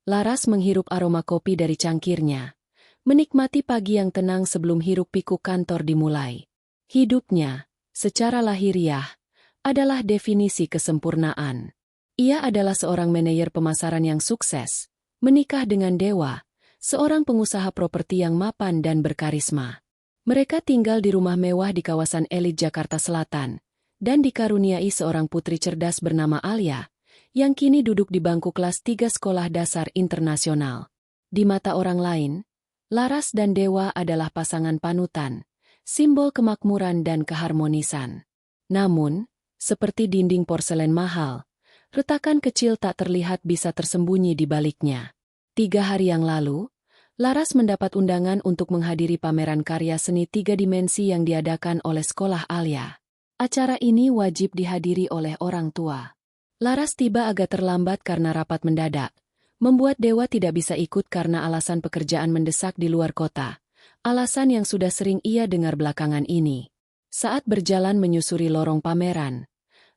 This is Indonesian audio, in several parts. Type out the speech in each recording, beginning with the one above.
Laras menghirup aroma kopi dari cangkirnya, menikmati pagi yang tenang sebelum hiruk-pikuk kantor dimulai. Hidupnya, secara lahiriah, adalah definisi kesempurnaan. Ia adalah seorang manajer pemasaran yang sukses, menikah dengan Dewa, seorang pengusaha properti yang mapan dan berkarisma. Mereka tinggal di rumah mewah di kawasan elit Jakarta Selatan, dan dikaruniai seorang putri cerdas bernama Alia, yang kini duduk di bangku kelas 3 sekolah dasar internasional. Di mata orang lain, Laras dan Dewa adalah pasangan panutan, simbol kemakmuran dan keharmonisan. Namun, seperti dinding porselen mahal, retakan kecil tak terlihat bisa tersembunyi di baliknya. 3 hari yang lalu, Laras mendapat undangan untuk menghadiri pameran karya seni 3 dimensi yang diadakan oleh sekolah Alia. Acara ini wajib dihadiri oleh orang tua. Laras tiba agak terlambat karena rapat mendadak, membuat Dewa tidak bisa ikut karena alasan pekerjaan mendesak di luar kota, alasan yang sudah sering ia dengar belakangan ini. Saat berjalan menyusuri lorong pameran,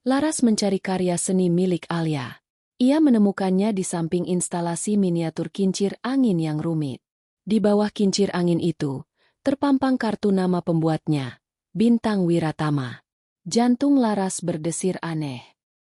Laras mencari karya seni milik Alia. Ia menemukannya di samping instalasi miniatur kincir angin yang rumit. Di bawah kincir angin itu, terpampang kartu nama pembuatnya, Bintang Wiratama. Jantung Laras berdesir aneh.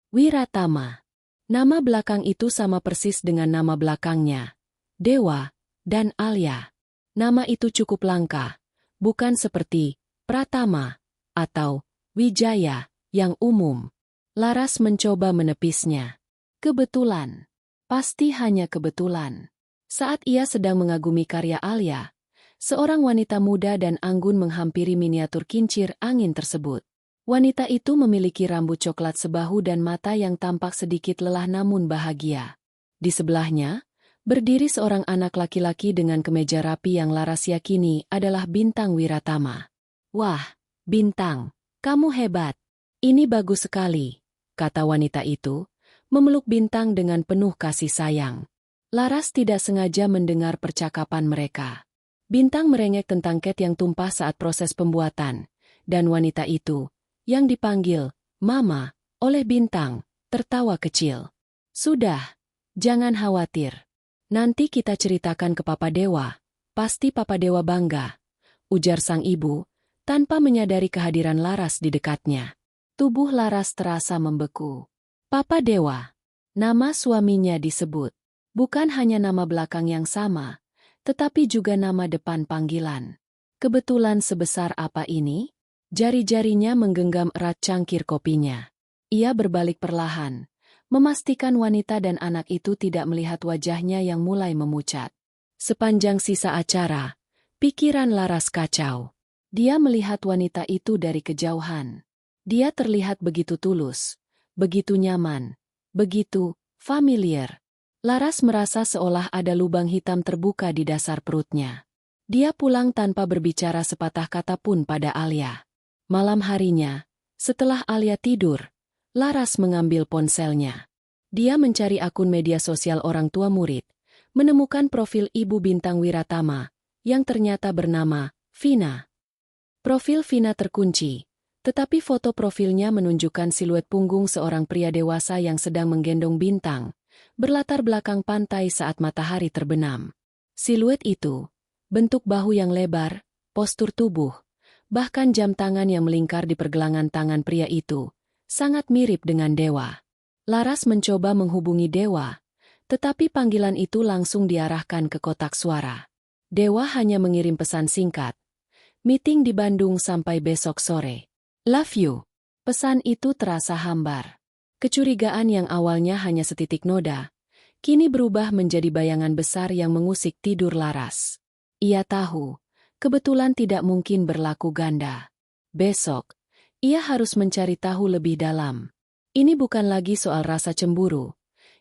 Wiratama. Nama belakang itu sama persis dengan nama belakangnya, Dewa, dan Alia. Nama itu cukup langka, bukan seperti Pratama atau Wijaya yang umum. Laras mencoba menepisnya. Kebetulan. Pasti hanya kebetulan. Saat ia sedang mengagumi karya Alia, seorang wanita muda dan anggun menghampiri miniatur kincir angin tersebut. Wanita itu memiliki rambut coklat sebahu dan mata yang tampak sedikit lelah namun bahagia. Di sebelahnya, berdiri seorang anak laki-laki dengan kemeja rapi yang Laras yakini adalah Bintang Wiratama. "Wah, Bintang, kamu hebat. Ini bagus sekali," kata wanita itu, memeluk Bintang dengan penuh kasih sayang. Laras tidak sengaja mendengar percakapan mereka. Bintang merengek tentang cat yang tumpah saat proses pembuatan, dan wanita itu, yang dipanggil Mama oleh Bintang, tertawa kecil. "Sudah, jangan khawatir. Nanti kita ceritakan ke Papa Dewa, pasti Papa Dewa bangga," ujar sang ibu, tanpa menyadari kehadiran Laras di dekatnya. Tubuh Laras terasa membeku. Papa Dewa. Nama suaminya disebut. Bukan hanya nama belakang yang sama, tetapi juga nama depan panggilan. Kebetulan sebesar apa ini? Jari-jarinya menggenggam erat cangkir kopinya. Ia berbalik perlahan, memastikan wanita dan anak itu tidak melihat wajahnya yang mulai memucat. Sepanjang sisa acara, pikiran Laras kacau. Dia melihat wanita itu dari kejauhan. Dia terlihat begitu tulus, begitu nyaman, begitu familiar. Laras merasa seolah ada lubang hitam terbuka di dasar perutnya. Dia pulang tanpa berbicara sepatah kata pun pada Alia. Malam harinya, setelah Alia tidur, Laras mengambil ponselnya. Dia mencari akun media sosial orang tua murid, menemukan profil Ibu Bintang Wiratama, yang ternyata bernama Vina. Profil Vina terkunci, tetapi foto profilnya menunjukkan siluet punggung seorang pria dewasa yang sedang menggendong Bintang, berlatar belakang pantai saat matahari terbenam. Siluet itu, bentuk bahu yang lebar, postur tubuh, bahkan jam tangan yang melingkar di pergelangan tangan pria itu, sangat mirip dengan Dewa. Laras mencoba menghubungi Dewa, tetapi panggilan itu langsung diarahkan ke kotak suara. Dewa hanya mengirim pesan singkat. "Meeting di Bandung sampai besok sore. Love you." Pesan itu terasa hambar. Kecurigaan yang awalnya hanya setitik noda, kini berubah menjadi bayangan besar yang mengusik tidur Laras. Ia tahu, kebetulan tidak mungkin berlaku ganda. Besok, ia harus mencari tahu lebih dalam. Ini bukan lagi soal rasa cemburu.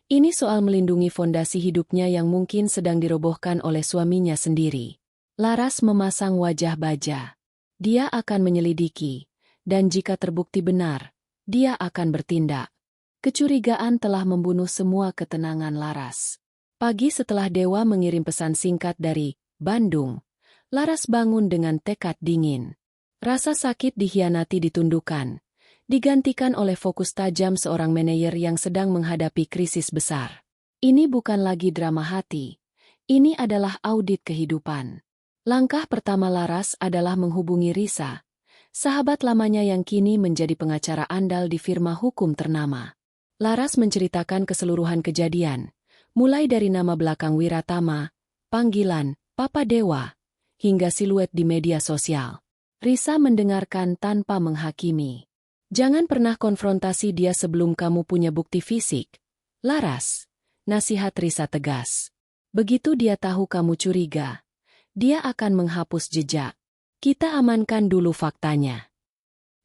Ini soal melindungi fondasi hidupnya yang mungkin sedang dirobohkan oleh suaminya sendiri. Laras memasang wajah baja. Dia akan menyelidiki, dan jika terbukti benar, dia akan bertindak. Kecurigaan telah membunuh semua ketenangan Laras. Pagi setelah Dewa mengirim pesan singkat dari Bandung, Laras bangun dengan tekad dingin. Rasa sakit dikhianati ditundukkan, digantikan oleh fokus tajam seorang manajer yang sedang menghadapi krisis besar. Ini bukan lagi drama hati. Ini adalah audit kehidupan. Langkah pertama Laras adalah menghubungi Risa, sahabat lamanya yang kini menjadi pengacara andal di firma hukum ternama. Laras menceritakan keseluruhan kejadian, mulai dari nama belakang Wiratama, panggilan Papa Dewa, hingga siluet di media sosial. Risa mendengarkan tanpa menghakimi. Jangan pernah konfrontasi dia sebelum kamu punya bukti fisik. Laras, nasihat Risa tegas. Begitu dia tahu kamu curiga, dia akan menghapus jejak. Kita amankan dulu faktanya.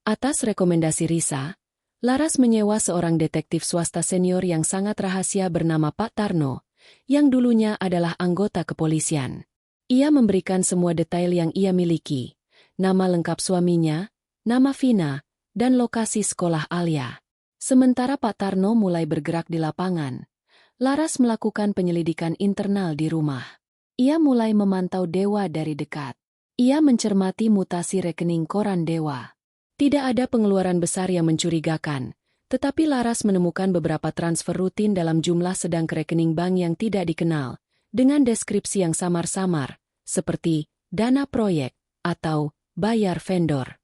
Atas rekomendasi Risa, Laras menyewa seorang detektif swasta senior yang sangat rahasia bernama Pak Tarno, yang dulunya adalah anggota kepolisian. Ia memberikan semua detail yang ia miliki, nama lengkap suaminya, nama Vina, dan lokasi sekolah Alia. Sementara Pak Tarno mulai bergerak di lapangan, Laras melakukan penyelidikan internal di rumah. Ia mulai memantau Dewa dari dekat. Ia mencermati mutasi rekening koran Dewa. Tidak ada pengeluaran besar yang mencurigakan, tetapi Laras menemukan beberapa transfer rutin dalam jumlah sedang ke rekening bank yang tidak dikenal, dengan deskripsi yang samar-samar, seperti dana proyek atau bayar vendor.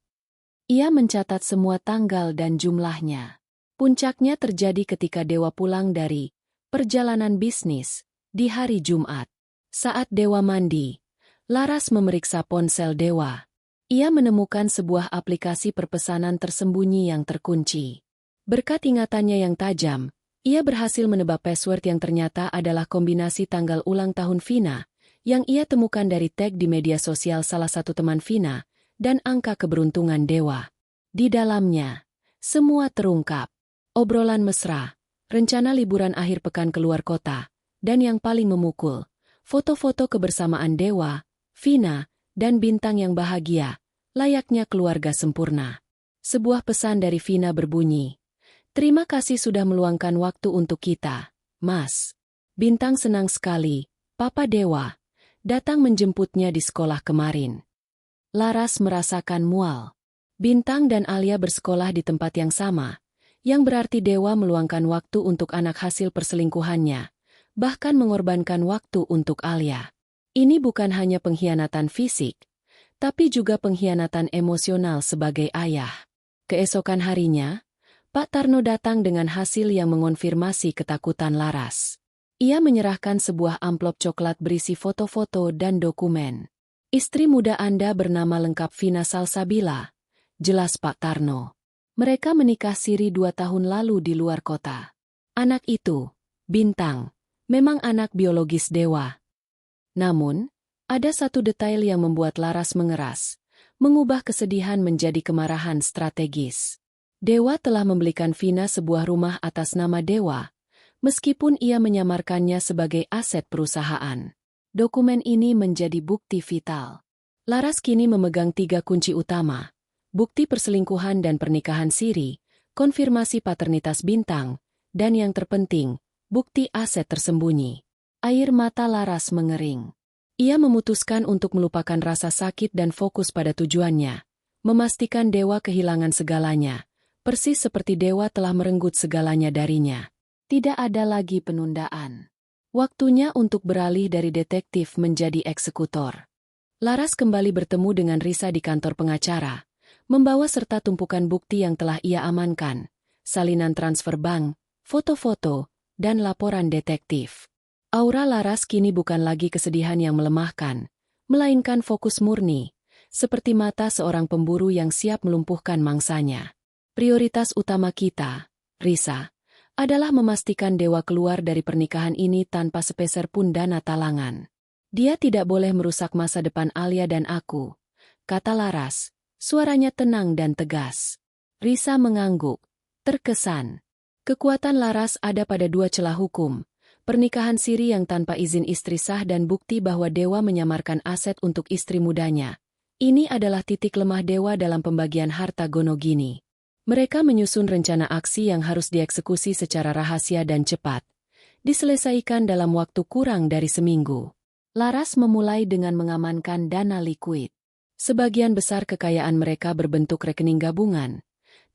Ia mencatat semua tanggal dan jumlahnya. Puncaknya terjadi ketika Dewa pulang dari perjalanan bisnis di hari Jumat. Saat Dewa mandi, Laras memeriksa ponsel Dewa. Ia menemukan sebuah aplikasi perpesanan tersembunyi yang terkunci. Berkat ingatannya yang tajam, ia berhasil menebak password yang ternyata adalah kombinasi tanggal ulang tahun Vina, yang ia temukan dari tag di media sosial salah satu teman Vina, dan angka keberuntungan Dewa. Di dalamnya, semua terungkap. Obrolan mesra, rencana liburan akhir pekan keluar kota, dan yang paling memukul, foto-foto kebersamaan Dewa, Vina, dan Bintang yang bahagia, layaknya keluarga sempurna. Sebuah pesan dari Vina berbunyi, "Terima kasih sudah meluangkan waktu untuk kita, Mas." Bintang senang sekali, Papa Dewa datang menjemputnya di sekolah kemarin. Laras merasakan mual. Bintang dan Alia bersekolah di tempat yang sama, yang berarti Dewa meluangkan waktu untuk anak hasil perselingkuhannya, bahkan mengorbankan waktu untuk Alia. Ini bukan hanya pengkhianatan fisik, tapi juga pengkhianatan emosional sebagai ayah. Keesokan harinya, Pak Tarno datang dengan hasil yang mengonfirmasi ketakutan Laras. Ia menyerahkan sebuah amplop coklat berisi foto-foto dan dokumen. "Istri muda Anda bernama lengkap Vina Salsabila," jelas Pak Tarno. "Mereka menikah siri 2 tahun lalu di luar kota. Anak itu, Bintang, memang anak biologis Dewa." Namun, ada satu detail yang membuat Laras mengeras, mengubah kesedihan menjadi kemarahan strategis. Dewa telah membelikan Vina sebuah rumah atas nama Dewa, meskipun ia menyamarkannya sebagai aset perusahaan. Dokumen ini menjadi bukti vital. Laras kini memegang 3 kunci utama: bukti perselingkuhan dan pernikahan siri, konfirmasi paternitas Bintang, dan yang terpenting, bukti aset tersembunyi. Air mata Laras mengering. Ia memutuskan untuk melupakan rasa sakit dan fokus pada tujuannya, memastikan Dewa kehilangan segalanya, persis seperti Dewa telah merenggut segalanya darinya. Tidak ada lagi penundaan. Waktunya untuk beralih dari detektif menjadi eksekutor. Laras kembali bertemu dengan Risa di kantor pengacara, membawa serta tumpukan bukti yang telah ia amankan, salinan transfer bank, foto-foto, dan laporan detektif. Aura Laras kini bukan lagi kesedihan yang melemahkan, melainkan fokus murni, seperti mata seorang pemburu yang siap melumpuhkan mangsanya. Prioritas utama kita, Risa, adalah memastikan Dewa keluar dari pernikahan ini tanpa sepeser pun dana talangan. Dia tidak boleh merusak masa depan Alia dan aku, kata Laras. Suaranya tenang dan tegas. Risa mengangguk, terkesan. Kekuatan Laras ada pada 2 celah hukum, pernikahan siri yang tanpa izin istri sah dan bukti bahwa Dewa menyamarkan aset untuk istri mudanya. Ini adalah titik lemah Dewa dalam pembagian harta Gonogini. Mereka menyusun rencana aksi yang harus dieksekusi secara rahasia dan cepat, diselesaikan dalam waktu kurang dari seminggu. Laras memulai dengan mengamankan dana likuid. Sebagian besar kekayaan mereka berbentuk rekening gabungan,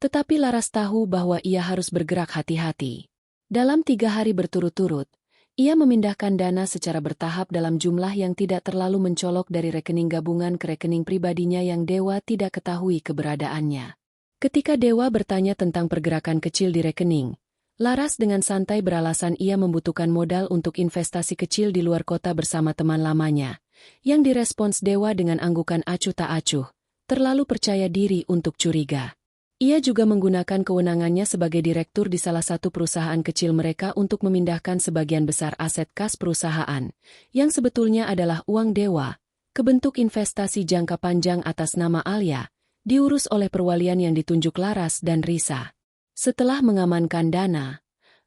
tetapi Laras tahu bahwa ia harus bergerak hati-hati. Dalam 3 hari berturut-turut, Ia memindahkan dana secara bertahap dalam jumlah yang tidak terlalu mencolok dari rekening gabungan ke rekening pribadinya yang Dewa tidak ketahui keberadaannya. Ketika Dewa bertanya tentang pergerakan kecil di rekening, Laras dengan santai beralasan ia membutuhkan modal untuk investasi kecil di luar kota bersama teman lamanya, yang direspons Dewa dengan anggukan acuh tak acuh, terlalu percaya diri untuk curiga. Ia juga menggunakan kewenangannya sebagai direktur di salah satu perusahaan kecil mereka untuk memindahkan sebagian besar aset kas perusahaan, yang sebetulnya adalah uang Dewa, ke bentuk investasi jangka panjang atas nama Alia, diurus oleh perwalian yang ditunjuk Laras dan Risa. Setelah mengamankan dana,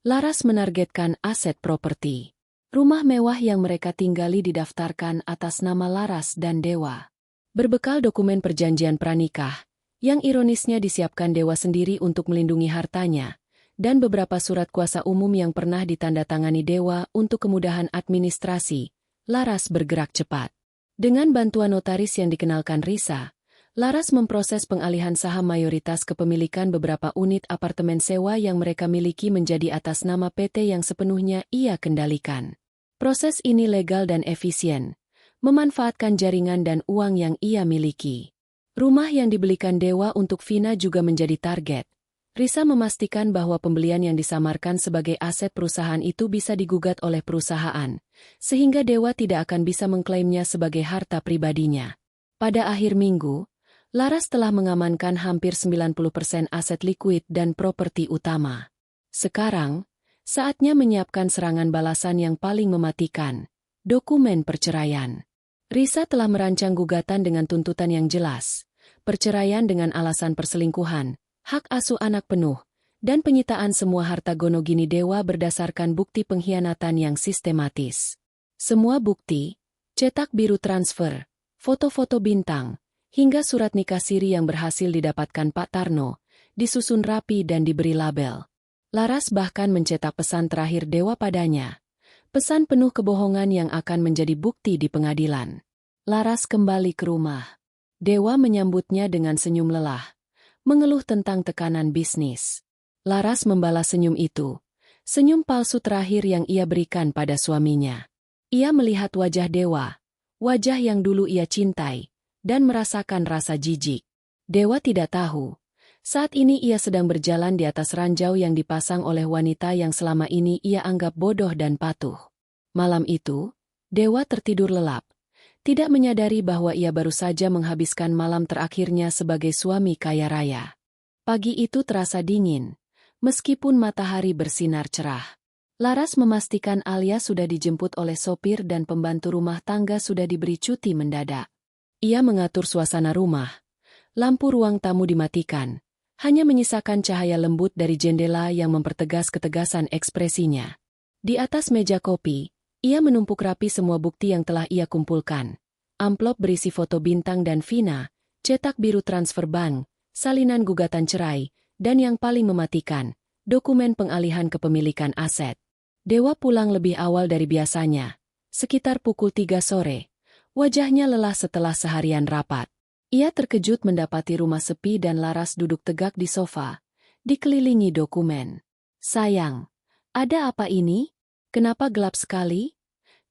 Laras menargetkan aset properti. Rumah mewah yang mereka tinggali didaftarkan atas nama Laras dan Dewa. Berbekal dokumen perjanjian pranikah, yang ironisnya disiapkan Dewa sendiri untuk melindungi hartanya, dan beberapa surat kuasa umum yang pernah ditandatangani Dewa untuk kemudahan administrasi, Laras bergerak cepat. Dengan bantuan notaris yang dikenalkan Risa, Laras memproses pengalihan saham mayoritas kepemilikan beberapa unit apartemen sewa yang mereka miliki menjadi atas nama PT yang sepenuhnya ia kendalikan. Proses ini legal dan efisien, memanfaatkan jaringan dan uang yang ia miliki. Rumah yang dibelikan Dewa untuk Vina juga menjadi target. Risa memastikan bahwa pembelian yang disamarkan sebagai aset perusahaan itu bisa digugat oleh perusahaan, sehingga Dewa tidak akan bisa mengklaimnya sebagai harta pribadinya. Pada akhir minggu, Laras telah mengamankan hampir 90% aset likuid dan properti utama. Sekarang, saatnya menyiapkan serangan balasan yang paling mematikan, dokumen perceraian. Risa telah merancang gugatan dengan tuntutan yang jelas. Perceraian dengan alasan perselingkuhan, hak asuh anak penuh, dan penyitaan semua harta Gonogini Dewa berdasarkan bukti pengkhianatan yang sistematis. Semua bukti, cetak biru transfer, foto-foto bintang, hingga surat nikah siri yang berhasil didapatkan Pak Tarno, disusun rapi dan diberi label. Laras bahkan mencetak pesan terakhir Dewa padanya. Pesan penuh kebohongan yang akan menjadi bukti di pengadilan. Laras kembali ke rumah. Dewa menyambutnya dengan senyum lelah, mengeluh tentang tekanan bisnis. Laras membalas senyum itu, senyum palsu terakhir yang ia berikan pada suaminya. Ia melihat wajah Dewa, wajah yang dulu ia cintai, dan merasakan rasa jijik. Dewa tidak tahu, saat ini ia sedang berjalan di atas ranjau yang dipasang oleh wanita yang selama ini ia anggap bodoh dan patuh. Malam itu, Dewa tertidur lelap. Tidak menyadari bahwa ia baru saja menghabiskan malam terakhirnya sebagai suami kaya raya. Pagi itu terasa dingin, meskipun matahari bersinar cerah. Laras memastikan Alia sudah dijemput oleh sopir dan pembantu rumah tangga sudah diberi cuti mendadak. Ia mengatur suasana rumah. Lampu ruang tamu dimatikan, hanya menyisakan cahaya lembut dari jendela yang mempertegas ketegasan ekspresinya. Di atas meja kopi, ia menumpuk rapi semua bukti yang telah ia kumpulkan. Amplop berisi foto Bintang dan Vina, cetak biru transfer bank, salinan gugatan cerai, dan yang paling mematikan, dokumen pengalihan kepemilikan aset. Dewa pulang lebih awal dari biasanya, sekitar pukul 3 sore. Wajahnya lelah setelah seharian rapat. Ia terkejut mendapati rumah sepi dan Laras duduk tegak di sofa, dikelilingi dokumen. "Sayang, ada apa ini? Kenapa gelap sekali?"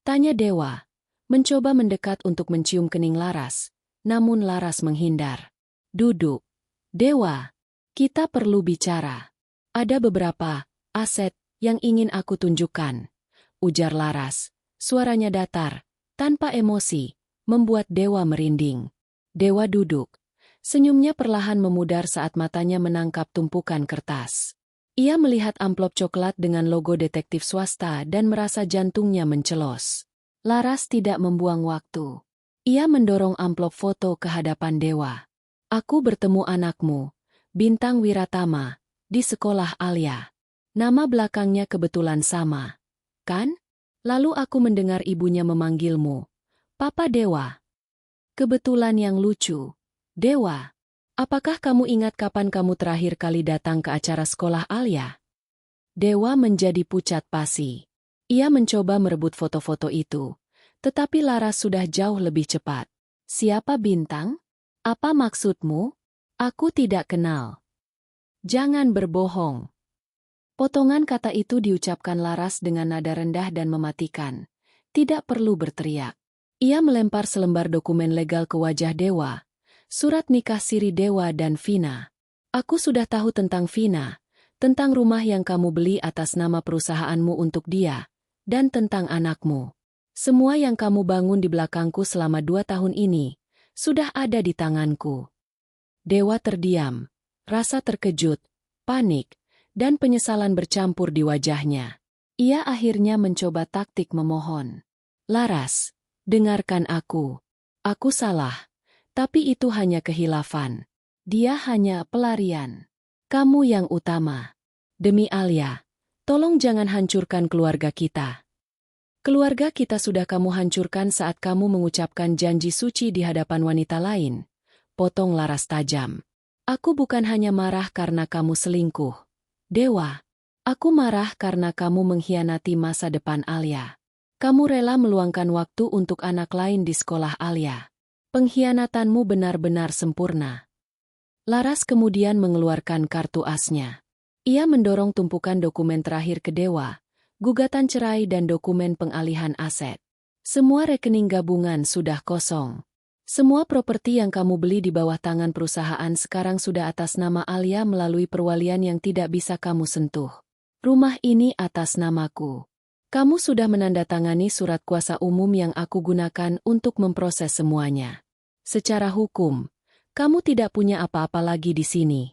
tanya Dewa, mencoba mendekat untuk mencium kening Laras, namun Laras menghindar. "Duduk, Dewa. Kita perlu bicara. Ada beberapa aset yang ingin aku tunjukkan," ujar Laras. Suaranya datar, tanpa emosi, membuat Dewa merinding. Dewa duduk. Senyumnya perlahan memudar saat matanya menangkap tumpukan kertas. Ia melihat amplop coklat dengan logo detektif swasta dan merasa jantungnya mencelos. Laras tidak membuang waktu. Ia mendorong amplop foto ke hadapan Dewa. "Aku bertemu anakmu, Bintang Wiratama, di sekolah Alia. Nama belakangnya kebetulan sama, kan? Lalu aku mendengar ibunya memanggilmu Papa Dewa. Kebetulan yang lucu. Dewa, apakah kamu ingat kapan kamu terakhir kali datang ke acara sekolah Alia?" Dewa menjadi pucat pasi. Ia mencoba merebut foto-foto itu, tetapi Laras sudah jauh lebih cepat. "Siapa Bintang? Apa maksudmu? Aku tidak kenal." "Jangan berbohong." Potongan kata itu diucapkan Laras dengan nada rendah dan mematikan. Tidak perlu berteriak. Ia melempar selembar dokumen legal ke wajah Dewa. Surat nikah siri Dewa dan Vina. Aku sudah tahu tentang Vina, tentang rumah yang kamu beli atas nama perusahaanmu untuk dia, dan tentang anakmu. Semua yang kamu bangun di belakangku selama 2 tahun ini, sudah ada di tanganku. Dewa terdiam. Rasa terkejut, panik, dan penyesalan bercampur di wajahnya. Ia akhirnya mencoba taktik memohon. Laras, dengarkan aku. Aku salah, tapi itu hanya kehilafan. Dia hanya pelarian. Kamu yang utama. Demi Alia, tolong jangan hancurkan keluarga kita. Keluarga kita sudah kamu hancurkan saat kamu mengucapkan janji suci di hadapan wanita lain. Potong Laras tajam. Aku bukan hanya marah karena kamu selingkuh. Dewa, aku marah karena kamu mengkhianati masa depan Alia. Kamu rela meluangkan waktu untuk anak lain di sekolah Alia. Pengkhianatanmu benar-benar sempurna. Laras kemudian mengeluarkan kartu asnya. Ia mendorong tumpukan dokumen terakhir ke Dewa, gugatan cerai dan dokumen pengalihan aset. Semua rekening gabungan sudah kosong. Semua properti yang kamu beli di bawah tangan perusahaan sekarang sudah atas nama Alia melalui perwalian yang tidak bisa kamu sentuh. Rumah ini atas namaku. Kamu sudah menandatangani surat kuasa umum yang aku gunakan untuk memproses semuanya. Secara hukum, kamu tidak punya apa-apa lagi di sini.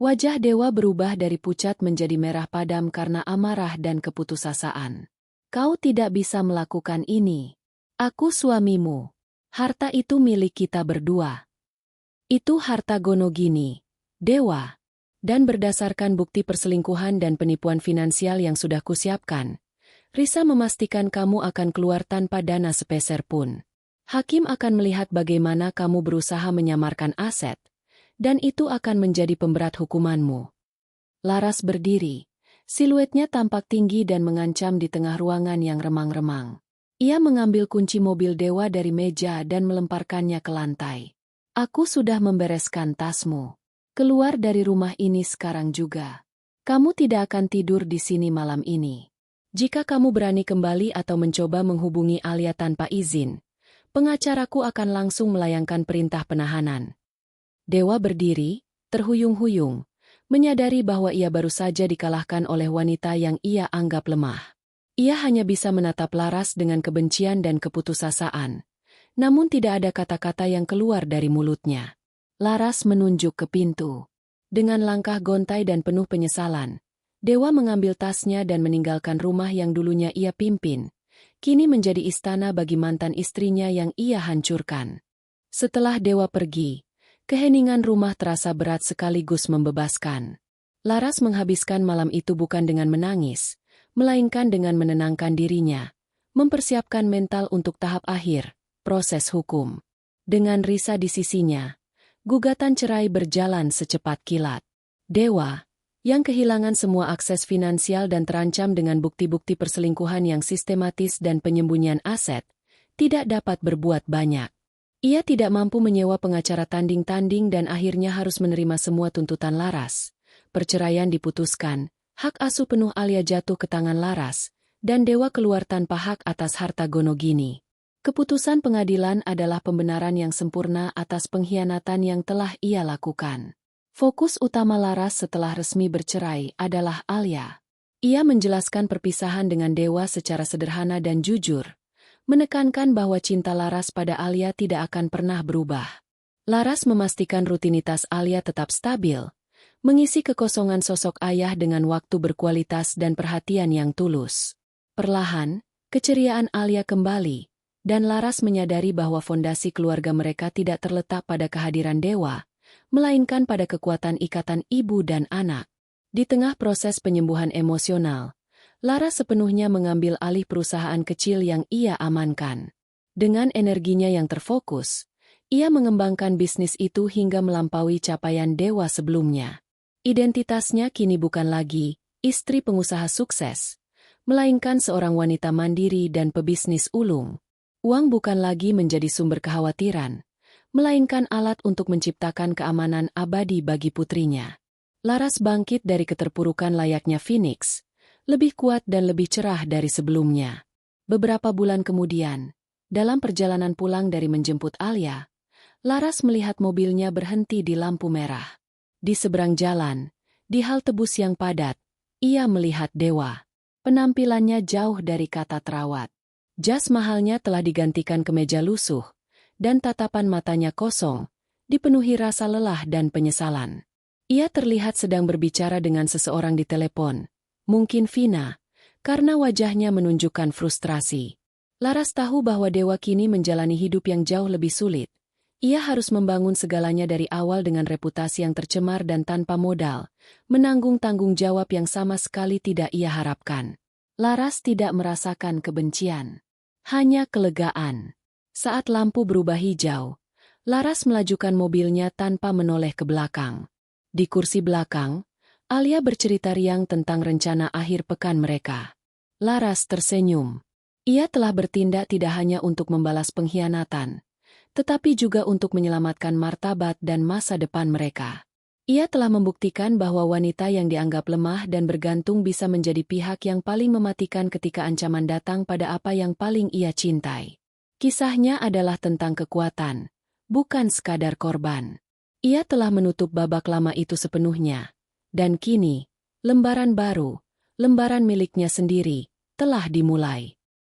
Wajah Dewa berubah dari pucat menjadi merah padam karena amarah dan keputusasaan. Kau tidak bisa melakukan ini. Aku suamimu. Harta itu milik kita berdua. Itu harta Gonogini, Dewa. Dan berdasarkan bukti perselingkuhan dan penipuan finansial yang sudah kusiapkan, Risa memastikan kamu akan keluar tanpa dana sepeser pun. Hakim akan melihat bagaimana kamu berusaha menyamarkan aset, dan itu akan menjadi pemberat hukumanmu. Laras berdiri. Siluetnya tampak tinggi dan mengancam di tengah ruangan yang remang-remang. Ia mengambil kunci mobil Dewa dari meja dan melemparkannya ke lantai. Aku sudah membereskan tasmu. Keluar dari rumah ini sekarang juga. Kamu tidak akan tidur di sini malam ini. Jika kamu berani kembali atau mencoba menghubungi Alia tanpa izin, pengacaraku akan langsung melayangkan perintah penahanan. Dewa berdiri, terhuyung-huyung, menyadari bahwa ia baru saja dikalahkan oleh wanita yang ia anggap lemah. Ia hanya bisa menatap Laras dengan kebencian dan keputusasaan, namun tidak ada kata-kata yang keluar dari mulutnya. Laras menunjuk ke pintu. Dengan langkah gontai dan penuh penyesalan, Dewa mengambil tasnya dan meninggalkan rumah yang dulunya ia pimpin. Kini menjadi istana bagi mantan istrinya yang ia hancurkan. Setelah Dewa pergi, keheningan rumah terasa berat sekaligus membebaskan. Laras menghabiskan malam itu bukan dengan menangis, melainkan dengan menenangkan dirinya, mempersiapkan mental untuk tahap akhir, proses hukum. Dengan Risa di sisinya, gugatan cerai berjalan secepat kilat. Dewa, yang kehilangan semua akses finansial dan terancam dengan bukti-bukti perselingkuhan yang sistematis dan penyembunyian aset, tidak dapat berbuat banyak. Ia tidak mampu menyewa pengacara tanding-tanding dan akhirnya harus menerima semua tuntutan Laras. Perceraian diputuskan, hak asuh penuh Alia jatuh ke tangan Laras, dan Dewa keluar tanpa hak atas harta Gonogini. Keputusan pengadilan adalah pembenaran yang sempurna atas pengkhianatan yang telah ia lakukan. Fokus utama Laras setelah resmi bercerai adalah Alia. Ia menjelaskan perpisahan dengan Dewa secara sederhana dan jujur, menekankan bahwa cinta Laras pada Alia tidak akan pernah berubah. Laras memastikan rutinitas Alia tetap stabil, mengisi kekosongan sosok ayah dengan waktu berkualitas dan perhatian yang tulus. Perlahan, keceriaan Alia kembali, dan Laras menyadari bahwa fondasi keluarga mereka tidak terletak pada kehadiran Dewa, melainkan pada kekuatan ikatan ibu dan anak. Di tengah proses penyembuhan emosional, Laras sepenuhnya mengambil alih perusahaan kecil yang ia amankan. Dengan energinya yang terfokus, ia mengembangkan bisnis itu hingga melampaui capaian Dewa sebelumnya. Identitasnya kini bukan lagi istri pengusaha sukses, melainkan seorang wanita mandiri dan pebisnis ulung. Uang bukan lagi menjadi sumber kekhawatiran, melainkan alat untuk menciptakan keamanan abadi bagi putrinya. Laras bangkit dari keterpurukan layaknya Phoenix, lebih kuat dan lebih cerah dari sebelumnya. Beberapa bulan kemudian, dalam perjalanan pulang dari menjemput Alia, Laras melihat mobilnya berhenti di lampu merah. Di seberang jalan, di halte bus yang padat, ia melihat Dewa. Penampilannya jauh dari kata terawat. Jas mahalnya telah digantikan kemeja lusuh, dan tatapan matanya kosong, dipenuhi rasa lelah dan penyesalan. Ia terlihat sedang berbicara dengan seseorang di telepon, mungkin Vina, karena wajahnya menunjukkan frustrasi. Laras tahu bahwa Dewa kini menjalani hidup yang jauh lebih sulit. Ia harus membangun segalanya dari awal dengan reputasi yang tercemar dan tanpa modal, menanggung tanggung jawab yang sama sekali tidak ia harapkan. Laras tidak merasakan kebencian, hanya kelegaan. Saat lampu berubah hijau, Laras melajukan mobilnya tanpa menoleh ke belakang. Di kursi belakang, Alia bercerita riang tentang rencana akhir pekan mereka. Laras tersenyum. Ia telah bertindak tidak hanya untuk membalas pengkhianatan, tetapi juga untuk menyelamatkan martabat dan masa depan mereka. Ia telah membuktikan bahwa wanita yang dianggap lemah dan bergantung bisa menjadi pihak yang paling mematikan ketika ancaman datang pada apa yang paling ia cintai. Kisahnya adalah tentang kekuatan, bukan sekadar korban. Ia telah menutup babak lama itu sepenuhnya. Dan kini, lembaran baru, lembaran miliknya sendiri, telah dimulai.